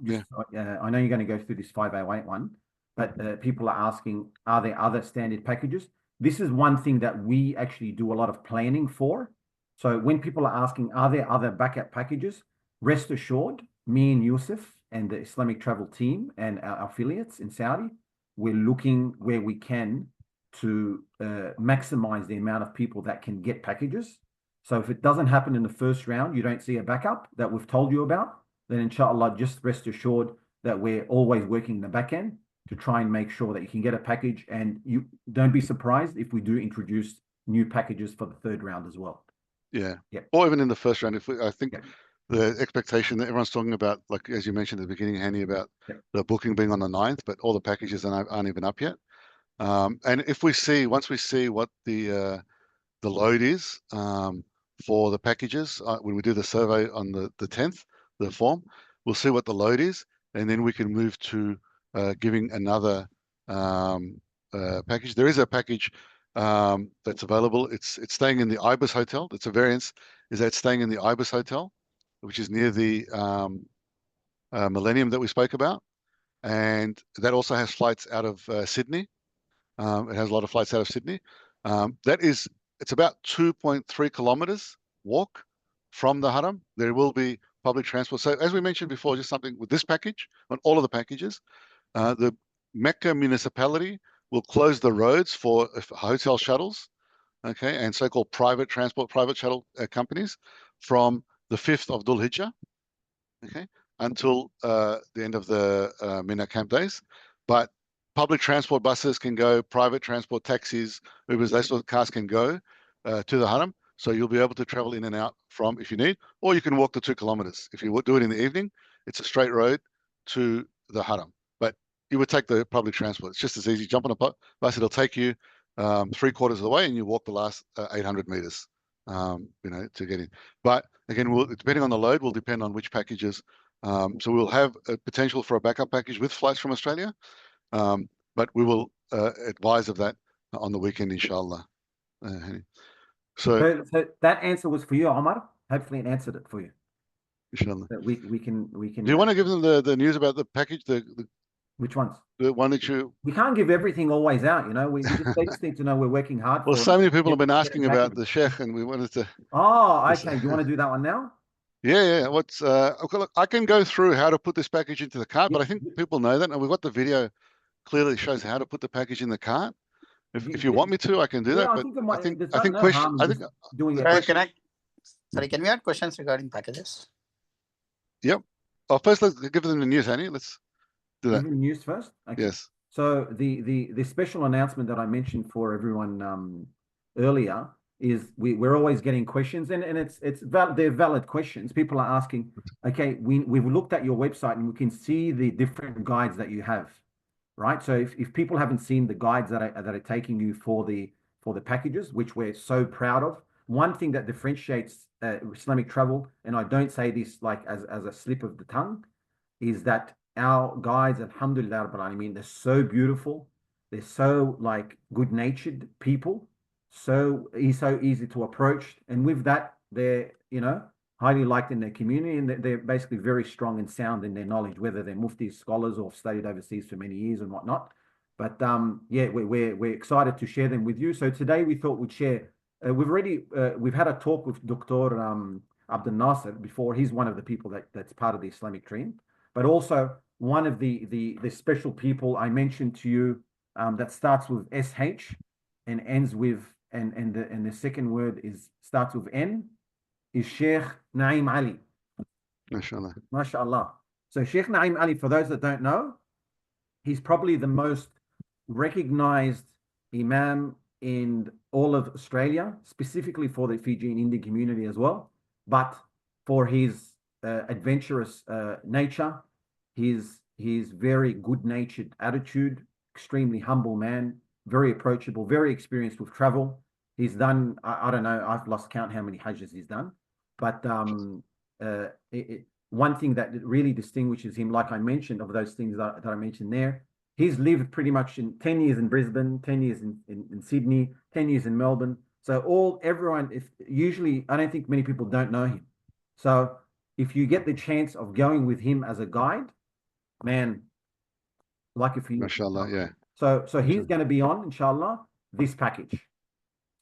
I know you're going to go through this 508 one, but people are asking, are there other standard packages? This is one thing that we actually do a lot of planning for. So when people are asking, are there other backup packages? Rest assured, me and Yusuf and the Islamic travel team and our affiliates in Saudi, we're looking where we can to maximize the amount of people that can get packages. So if it doesn't happen in the first round, you don't see a backup that we've told you about, then inshallah, just rest assured that we're always working in the back end to try and make sure that you can get a package, and you don't be surprised if we do introduce new packages for the third round as well. Yeah. Or even in the first round, I think the expectation that everyone's talking about, like as you mentioned at the beginning, Hani, about the booking being on the 9th, but all the packages aren't even up yet. And if once we see what the load is for the packages, when we do the survey on the 10th, the form, we'll see what the load is, and then we can move to giving another package. There is a package that's available. It's staying in the Ibis Hotel. It's a variance, is that it's staying in the Ibis Hotel, which is near the Millennium that we spoke about. And that also has flights out of Sydney. It has a lot of flights out of Sydney. It's about 2.3 kilometers walk from the Haram. There will be public transport. So as we mentioned before, just something with this package, on all of the packages, the Mecca municipality will close the roads for hotel shuttles, okay, and so-called private shuttle companies from the 5th of Dhul Hijjah, okay, until the end of the Mina camp days. But public transport buses can go, private transport taxis, Ubers, those sort of cars can go to the Haram. So you'll be able to travel in and out from if you need, or you can walk the 2 kilometers. If you do it in the evening, it's a straight road to the Haram. But you would take the public transport. It's just as easy. Jump on a bus, it'll take you 3/4 of the way, and you walk the last 800 meters, to get in. But again, depending on the load, will depend on which packages. So we'll have a potential for a backup package with flights from Australia, but we will advise of that on the weekend, inshallah. So that answer was for you, Omar. Hopefully it answered it for you. Inshallah. That we can. Do you want to give them the news about the package? Which ones? The one that you. We can't give everything always out, We just need to know we're working hard. Well, so many people have been asking about the Sheikh, and we wanted to. Oh, okay. Do you want to do that one now? Yeah. Okay, look, I can go through how to put this package into the cart, but I think people know that, and we've got the video clearly shows how to put the package in the cart. If you want me to, I can do that. But I think question. I think doing it. Can we add questions regarding packages? Yep. Oh, first let's give them the news, Hani. Let's do that. Give them news first. Okay. Yes. So the special announcement that I mentioned for everyone earlier is we're always getting questions, and they're valid questions. People are asking, okay, we've looked at your website and we can see the different guides that you have. Right. So if people haven't seen the guides that are taking you for the packages, which we're so proud of, one thing that differentiates Islamic travel, and I don't say this like as a slip of the tongue, is that our guides, alhamdulillah, they're so beautiful. They're so like good-natured people, so easy to approach. And with that, they're, highly liked in their community, and they're basically very strong and sound in their knowledge, whether they're muftis, scholars, or studied overseas for many years and whatnot. But we're excited to share them with you. So today we thought we'd share. We've had a talk with Dr. Abdel Nasser before. He's one of the people that's part of the Islamic team, but also one of the special people I mentioned to you that starts with SH and ends with and the second word starts with N. Is Sheikh Naeem Ali. MashaAllah. MashaAllah. So Sheikh Naeem Ali, for those that don't know, he's probably the most recognized Imam in all of Australia, specifically for the Fijian Indian community as well. But for his adventurous nature, his very good-natured attitude, extremely humble man, very approachable, very experienced with travel. He's done, I don't know, I've lost count how many Hajjs he's done. But one thing that really distinguishes him, like I mentioned, of those things that I mentioned there, he's lived pretty much in 10 years in Brisbane, 10 years in Sydney, 10 years in Melbourne. So everyone, usually, I don't think many people don't know him. So if you get the chance of going with him as a guide, man, lucky for you. Mashallah, yeah. So he's going to be on, inshallah, this package.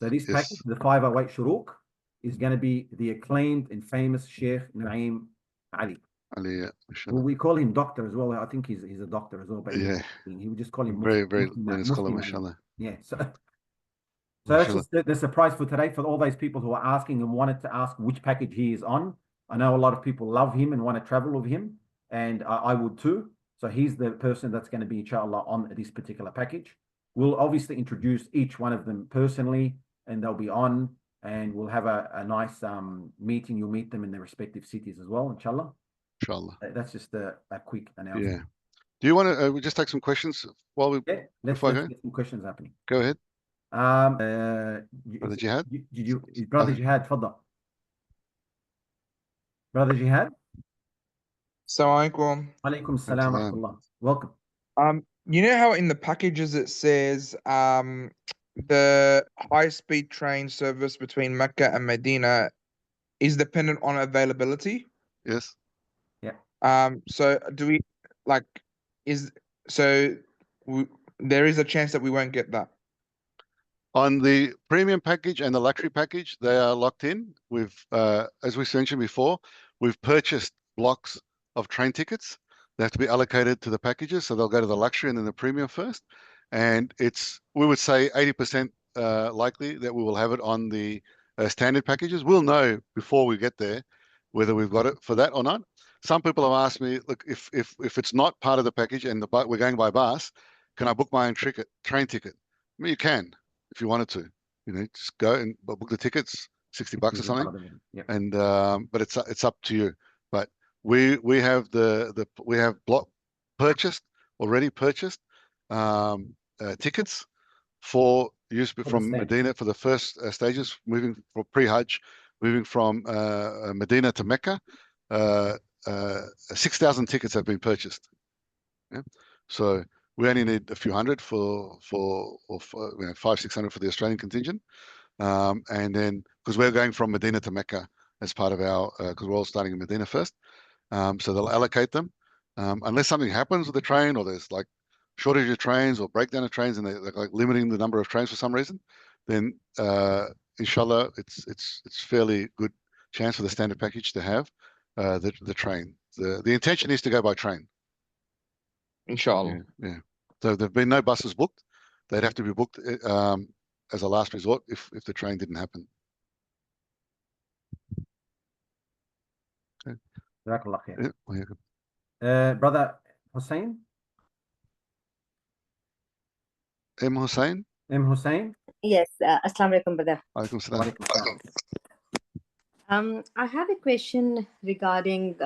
So this package, the 508 Shuruq, is going to be the acclaimed and famous Sheikh Naeem Ali. Ali, yeah, Who we call him doctor as well. I think he's a doctor as well, but yeah, he would just call him very Muslim, scholar, mashallah. Yeah. So that's just the surprise for today for all those people who are asking and wanted to ask which package he is on. I know a lot of people love him and want to travel with him, and I would too. So he's the person that's going to be, inshallah, on this particular package. We'll obviously introduce each one of them personally, and they'll be on, and we'll have a nice meeting. You'll meet them in their respective cities as well, inshallah. Inshallah. That's just a quick announcement. Yeah. Do you want to just take some questions while we? Yeah, let's get some questions happening. Go ahead. Brother Jihad. Brother Jihad, تفضل. Brother Jihad. Assalamu alaikum. Alaikum salam wa rahmatullah. Welcome. You know how in the packages it says the high-speed train service between Mecca and Medina is dependent on availability? Yes. Yeah. So do we there is a chance that we won't get that? On the premium package and the luxury package, they are locked in. We've, as we mentioned before, we've purchased blocks of train tickets. They have to be allocated to the packages, so they'll go to the luxury and then the premium first. And we would say 80% likely that we will have it on the standard packages. We'll know before we get there whether we've got it for that or not. Some people have asked me, look, if it's not part of the package and we're going by bus, can I book my own train ticket? I mean, you can if you wanted to. Just go and book the tickets, $60 or something. Yep. And but it's up to you. But we have we have already purchased tickets for use from Medina for the first stages, moving for pre-Hajj, moving from Medina to Mecca. 6,000 tickets have been purchased. Yeah? So we only need a few hundred for 500-600 for the Australian contingent. And then, because we're going from Medina to Mecca as part of our, because we're all starting in Medina first. So they'll allocate them. Unless something happens with the train or there's like shortage of trains or breakdown of trains and they're like limiting the number of trains for some reason, then inshallah, it's fairly good chance for the standard package to have the train. The intention is to go by train. Inshallah. Yeah. So there've been no buses booked. They'd have to be booked as a last resort if the train didn't happen. Okay. Brother Hussein. M. Hussein. Hussein. Yes. Assalamu alaikum, brother. Alaikum salam. I have a question regarding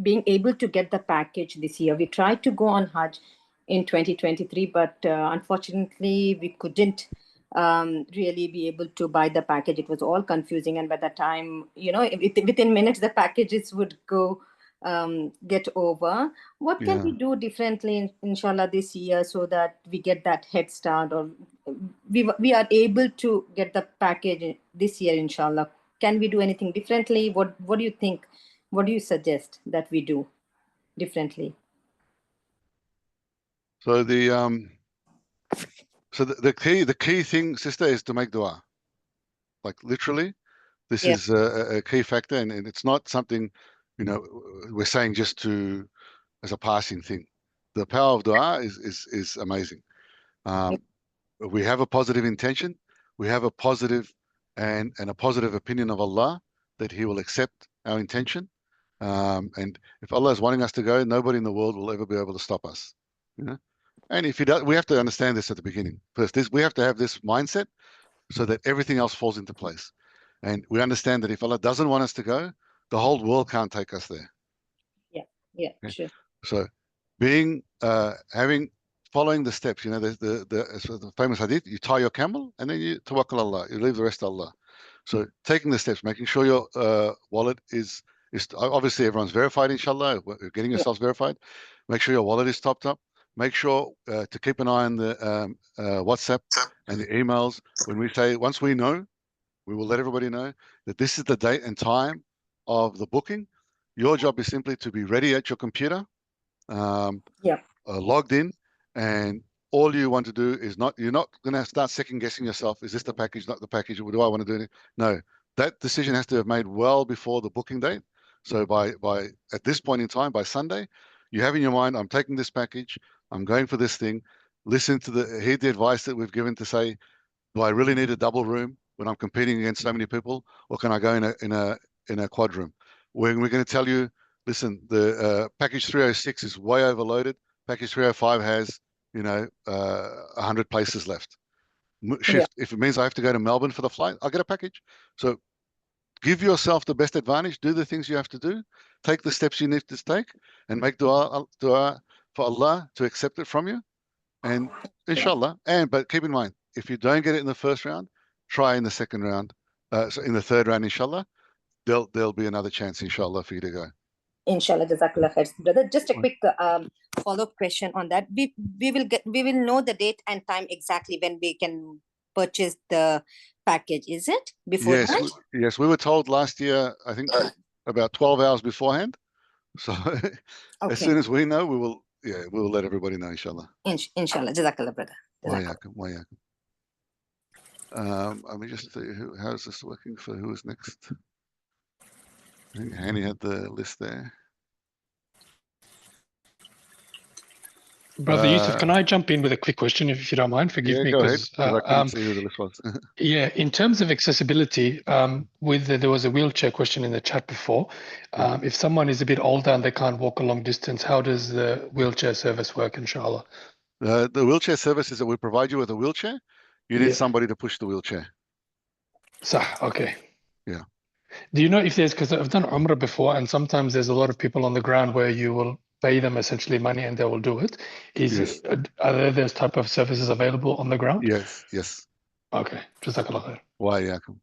being able to get the package this year. We tried to go on Hajj in 2023, but unfortunately we couldn't really be able to buy the package. It was all confusing, and by the time, within minutes the packages would go get over. What can we do differently, inshallah, this year so that we get that head start, or we are able to get the package this year, inshallah? Can we do anything differently? What do you think? What do you suggest that we do differently? So the key thing, sister, is to make dua. Like literally, this is a key factor, and it's not something we're saying just as a passing thing. The power of dua is amazing. We have a positive intention. We have a positive and a positive opinion of Allah that He will accept our intention. And if Allah is wanting us to go, nobody in the world will ever be able to stop us. And if He does, we have to understand this at the beginning. First, we have to have this mindset so that everything else falls into place. And we understand that if Allah doesn't want us to go, the whole world can't take us there. Yeah, sure. So following the steps, the famous hadith, you tie your camel and then you tawakkal Allah, you leave the rest to Allah. So taking the steps, making sure your wallet is obviously everyone's verified, inshallah, getting yourselves verified. Make sure your wallet is topped up. Make sure to keep an eye on the WhatsApp and the emails. When we say, once we know, we will let everybody know that this is the date and time of the booking. Your job is simply to be ready at your computer logged in, and all you want to do is you're not going to start second guessing yourself. Is this the package, not the package? Or do I want to do anything? No, that decision has to have made well before the booking date. So by at this point in time, by Sunday, you have in your mind, I'm taking this package, I'm going for this thing. Listen to hear the advice that we've given to say, do I really need a double room when I'm competing against so many people, or can I go in a quad room? We're going to tell you, listen, the package 306 is way overloaded. Package 305 has 100 places left. Shift. If it means I have to go to Melbourne for the flight, I'll get a package. So give yourself the best advantage. Do the things you have to do. Take the steps you need to take, and make dua for Allah to accept it from you. And inshallah. But keep in mind, if you don't get it in the first round, try in the second round. So in the third round, inshallah, there'll be another chance, inshallah, for you to go. Inshallah, Jazakallah khair, brother. Just a quick follow-up question on that. We will know the date and time exactly when we can purchase the package. Is it before that? Yes, we were told last year, I think about 12 hours beforehand. So as soon as we know, we will let everybody know, inshallah. Inshallah, Jazakallah, brother. Wayakum. Let me just see how is this working for who is next. I think Hani had the list there. Brother Yusuf, can I jump in with a quick question, if you don't mind? Forgive me. Go ahead, because I couldn't see who the list was. Yeah, in terms of accessibility, there was a wheelchair question in the chat before. If someone is a bit older and they can't walk a long distance, how does the wheelchair service work, inshallah? The wheelchair service is that we provide you with a wheelchair. You need somebody to push the wheelchair. Okay. Yeah. Do you know if because I've done Umrah before, and sometimes there's a lot of people on the ground where you will pay them essentially money and they will do it. Are there those type of services available on the ground? Yes. Okay. Jazakallah khair. Wayakum.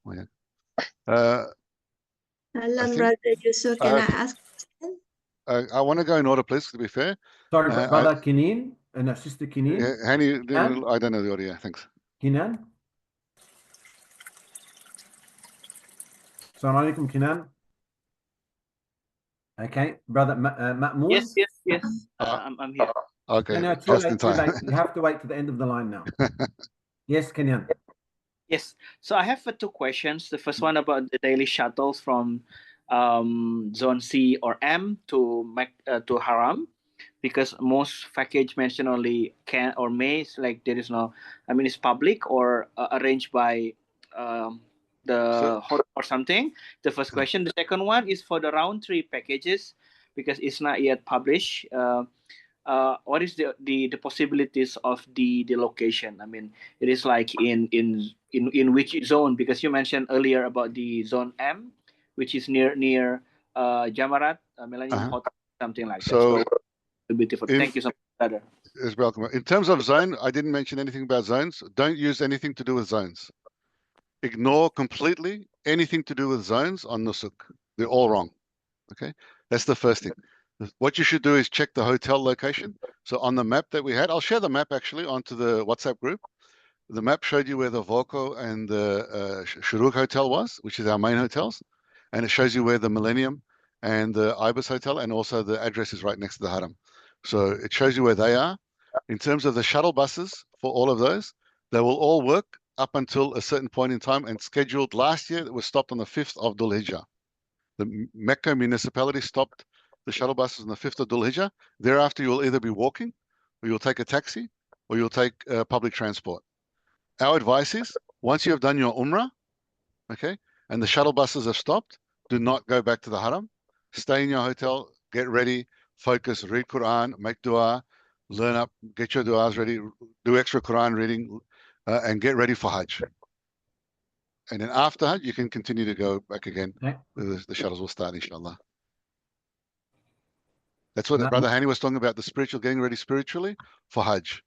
Hello, brother Yusuf. Can I ask a question? I want to go in order, please, to be fair. Sorry, brother Kineen and sister Kineen. Hani, I don't know the order. Thanks. Kinan. Assalamu alaikum, Kinan. Okay, brother Ma'moon. Yes. I'm here. Okay, no, too late. You have to wait to the end of the line now. Yes, Kenyan. Yes. So I have two questions. The first one about the daily shuttles from Zone C or M to Haram, because most package mention only can or may. Like there is no. I mean, it's public or arranged by the hotel or something. The first question. The second one is for the round trip packages, because it's not yet published. What is the possibilities of the location? I mean, it is like in which zone? Because you mentioned earlier about the zone M, which is near Jamarat, Millennium Hotel, something like that. So beautiful. Thank you so much, brother. It's welcome. In terms of zone, I didn't mention anything about zones. Don't use anything to do with zones. Ignore completely anything to do with zones on Nusuk. They're all wrong. Okay, that's the first thing. What you should do is check the hotel location. So on the map that we had, I'll share the map actually onto the WhatsApp group. The map showed you where the Volko and the Shuruk Hotel was, which is our main hotels. And it shows you where the Millennium and the Ibis Hotel, and also the address is right next to the Haram. So it shows you where they are. In terms of the shuttle buses for all of those, they will all work up until a certain point in time, and scheduled last year that was stopped on the 5th of Dhul Hijjah. The Mecca municipality stopped the shuttle buses on the 5th of Dhul Hijjah. Thereafter, you'll either be walking, or you'll take a taxi, or you'll take public transport. Our advice is, once you have done your Umrah, okay, and the shuttle buses have stopped, do not go back to the Haram. Stay in your hotel, get ready, focus, read Quran, make dua, learn up, get your duas ready, do extra Quran reading, and get ready for Hajj. And then after Hajj, you can continue to go back again. Okay. The shuttles will start, inshallah. That's what Brother Hani was talking about, the spiritual, getting ready spiritually for Hajj.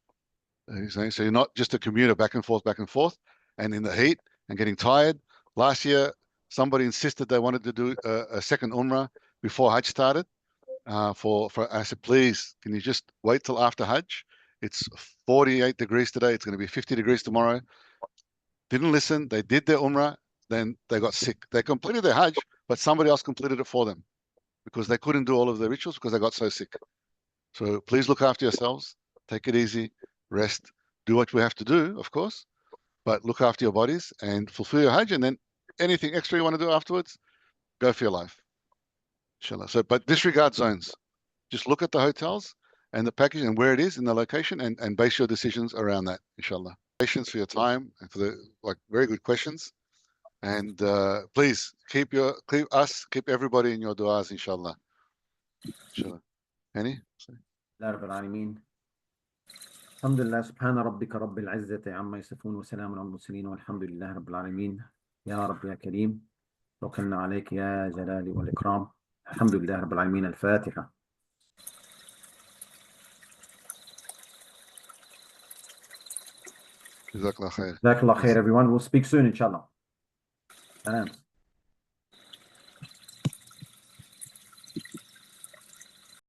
So you're not just a commuter back and forth, and in the heat and getting tired. Last year, somebody insisted they wanted to do a second Umrah before Hajj started. I said, please, can you just wait till after Hajj? It's 48 degrees today. It's going to be 50 degrees tomorrow. Didn't listen. They did their Umrah. Then they got sick. They completed their Hajj, but somebody else completed it for them because they couldn't do all of the rituals because they got so sick. So please look after yourselves. Take it easy. Rest. Do what we have to do, of course, but look after your bodies and fulfill your Hajj. And then anything extra you want to do afterwards, go for your life. Inshallah. So, but disregard zones. Just look at the hotels and the package and where it is in the location, and base your decisions around that. Inshallah. Patience for your time and for the very good questions. And please keep everybody in your du'as, inshallah. Inshallah. Any? لا رب العالمين. الحمد لله سبحان ربك رب العزة عما يصفون وسلام على المرسلين والحمد لله رب العالمين. يا رب يا كريم توكلنا عليك يا جلال والإكرام. الحمد لله رب العالمين. الفاتحة. جزاك الله خير. جزاك الله خير everyone. We'll speak soon inshallah. Salam.